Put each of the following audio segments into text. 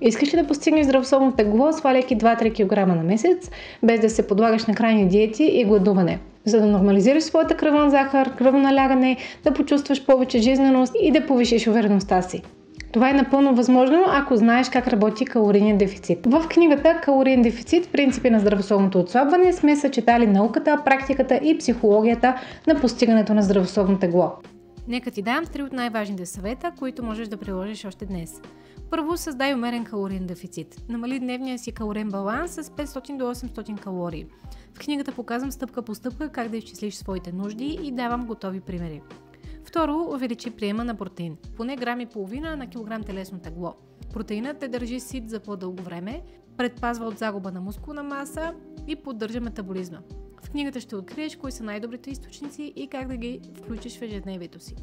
Искаш ли да постигнеш здравословно тегло, сваляйки 2-3 кг на месец, без да се подлагаш на крайни диети и гладуване? За да нормализираш своята кръвна захар, кръвоналягане, да почувстваш повече жизненост и да повишиш увереността си. Това е напълно възможно, ако знаеш как работи калориен дефицит. В книгата "Калориен дефицит. Принципи на здравословното отслабване" сме съчетали науката, практиката и психологията на постигането на здравословно тегло. Нека ти дам 3 от най-важните съвета, които можеш да приложиш още днес. Първо, създай умерен калориен дефицит. Намали дневния си калориен баланс с 500 до 800 калории. В книгата показвам стъпка по стъпка как да изчислиш своите нужди и давам готови примери. Второ, увеличи приема на протеин. Поне грам и половина на килограм телесно тегло. Протеинът те държи сит за по-дълго време, предпазва от загуба на мускулна маса и поддържа метаболизма. В книгата ще откриеш кои са най-добрите източници и как да ги включиш в ежедневието си.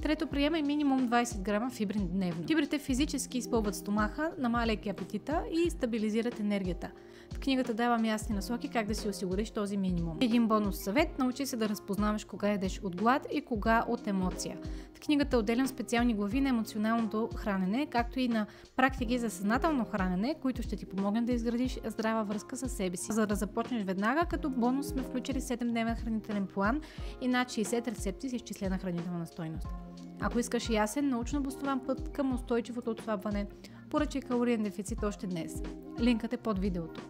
Трето, приемай минимум 20 грама фибри дневно. Фибрите физически изпълват стомаха, намаляйки апетита и стабилизират енергията. В книгата давам ясни насоки как да си осигуриш този минимум. Един бонус съвет: научи се да разпознаваш кога ядеш от глад и кога от емоция. В книгата отделям специални глави на емоционалното хранене, както и на практики за съзнателно хранене, които ще ти помогнат да изградиш здрава връзка с себе си. За да започнеш веднага, като бонус сме включили 7-дневен хранителен план и над 60 рецепти с изчислена хранителна стойност. Ако искаш ясен, научно обоснован път към устойчивото отслабване, поръчай "Калориен дефицит" още днес. Линкът е под видеото.